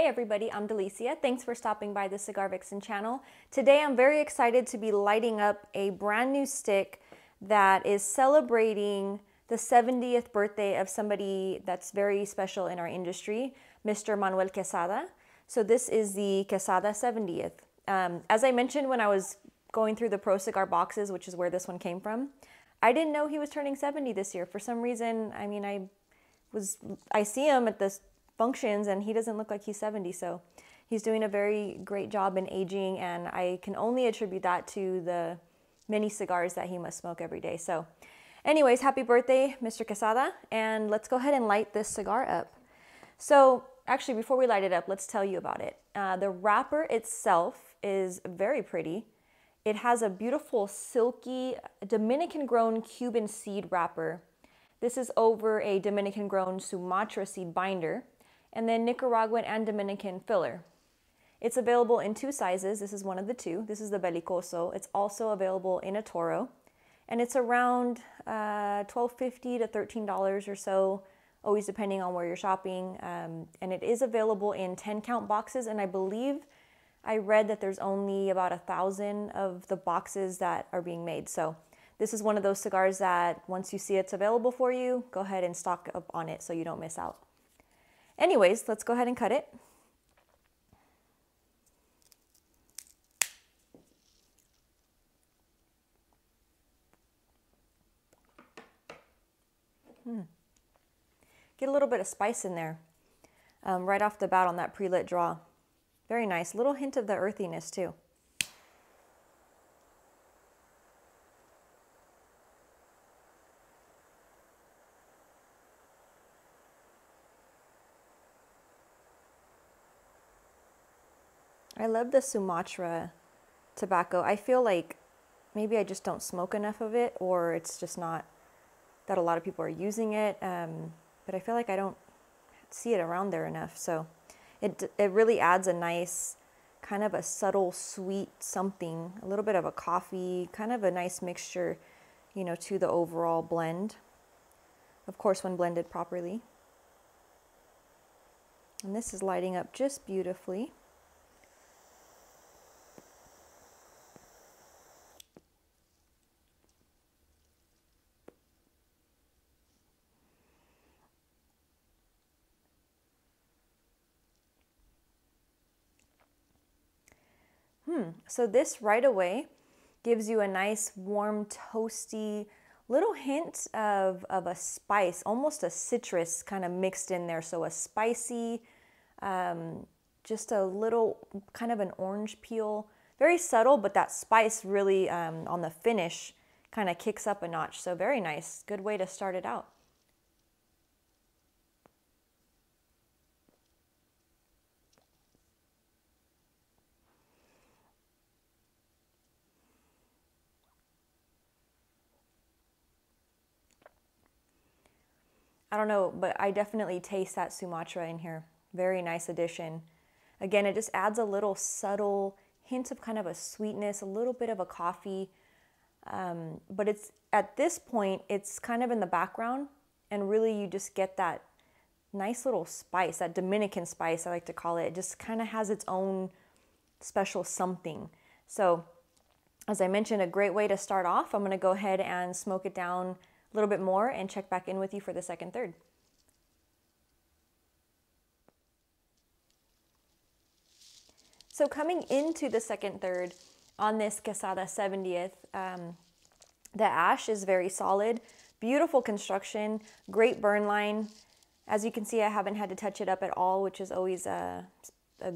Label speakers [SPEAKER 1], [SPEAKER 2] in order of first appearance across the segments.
[SPEAKER 1] Hey everybody, I'm Delicia. Thanks for stopping by the Cigar Vixen channel. Today I'm very excited to be lighting up a brand new stick that is celebrating the 70th birthday of somebody that's very special in our industry, Mr. Manuel Quesada. So this is the Quesada 70th. As I mentioned when I was going through the Pro Cigar boxes, which is where this one came from, I didn't know he was turning 70 this year. For some reason, I see him at the functions and he doesn't look like he's 70, so he's doing a very great job in aging, and I can only attribute that to the many cigars that he must smoke every day. So anyways, happy birthday, Mr. Quesada, and let's go ahead and light this cigar up. So actually, before we light it up, let's tell you about it. The wrapper itself is very pretty. It has a beautiful silky Dominican-grown Cuban seed wrapper. This is over a Dominican-grown Sumatra seed binder, and then Nicaraguan and Dominican filler. It's available in two sizes. This is one of the two. This is the Belicoso. It's also available in a Toro, and it's around $12.50 to $13 or so, always depending on where you're shopping. And it is available in 10-count boxes, and I believe I read that there's only about 1,000 of the boxes that are being made. So this is one of those cigars that once you see it's available for you, go ahead and stock up on it so you don't miss out. Anyways, let's go ahead and cut it. Get a little bit of spice in there right off the bat on that pre-lit draw. Very nice. Little hint of the earthiness too. I love the Sumatra tobacco. I feel like maybe I just don't smoke enough of it, or it's just not that a lot of people are using it. But I feel like I don't see it around there enough. So it really adds a nice, kind of a subtle sweet something, a little bit of a coffee, kind of a nice mixture, you know, to the overall blend. Of course, when blended properly. And this is lighting up just beautifully. So this right away gives you a nice, warm, toasty, little hint of a spice, almost a citrus kind of mixed in there. So a spicy, just a little kind of an orange peel. Very subtle, but that spice really on the finish kind of kicks up a notch. So very nice. Good way to start it out. I don't know, but I definitely taste that Sumatra in here. Very nice addition. Again, it just adds a little subtle hint of kind of a sweetness, a little bit of a coffee. But it's at this point, it's kind of in the background, and really you just get that nice little spice, that Dominican spice, I like to call it. It just kind of has its own special something. So as I mentioned, a great way to start off. I'm going to go ahead and smoke it down a little bit more and check back in with you for the second third. So coming into the second third on this Quesada 70th, the ash is very solid, beautiful construction, great burn line. As you can see, I haven't had to touch it up at all, which is always a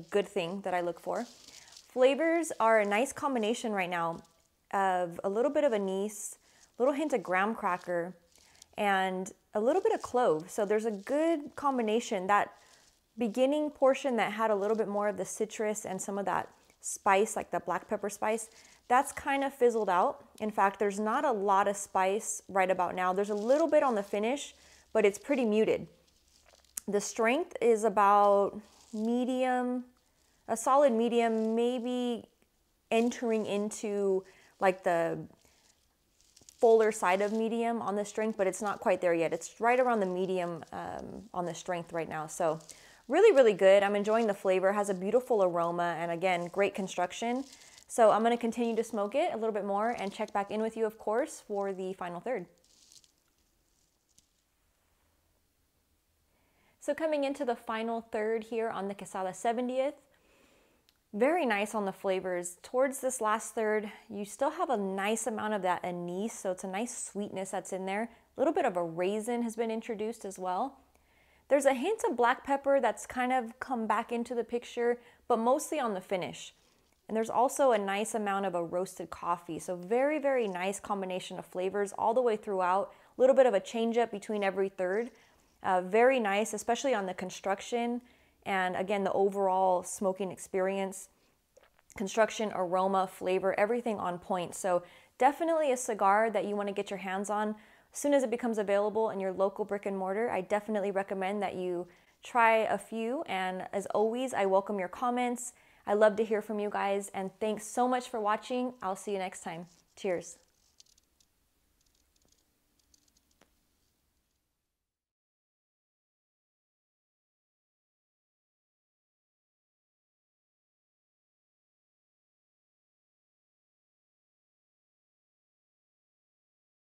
[SPEAKER 1] good thing that I look for. Flavors are a nice combination right now of a little bit of anise, little hint of graham cracker, and a little bit of clove. So there's a good combination. That beginning portion that had a little bit more of the citrus and some of that spice, like the black pepper spice, that's kind of fizzled out. In fact, there's not a lot of spice right about now. There's a little bit on the finish, but it's pretty muted. The strength is about medium, a solid medium, maybe entering into like the fuller side of medium on the strength, but it's not quite there yet. It's right around the medium on the strength right now. So really, really good. I'm enjoying the flavor. It has a beautiful aroma and again, great construction. So I'm going to continue to smoke it a little bit more and check back in with you, of course, for the final third. So coming into the final third here on the Quesada 70th, very nice on the flavors. Towards this last third, you still have a nice amount of that anise, so it's a nice sweetness that's in there. A little bit of a raisin has been introduced as well. There's a hint of black pepper that's kind of come back into the picture, but mostly on the finish. And there's also a nice amount of a roasted coffee. So very, very nice combination of flavors all the way throughout. A little bit of a change up between every third. Very nice, especially on the construction and again, the overall smoking experience. Construction, aroma, flavor, everything on point. So definitely a cigar that you want to get your hands on as soon as it becomes available in your local brick and mortar. I definitely recommend that you try a few. And as always, I welcome your comments. I love to hear from you guys, and thanks so much for watching. I'll see you next time. Cheers.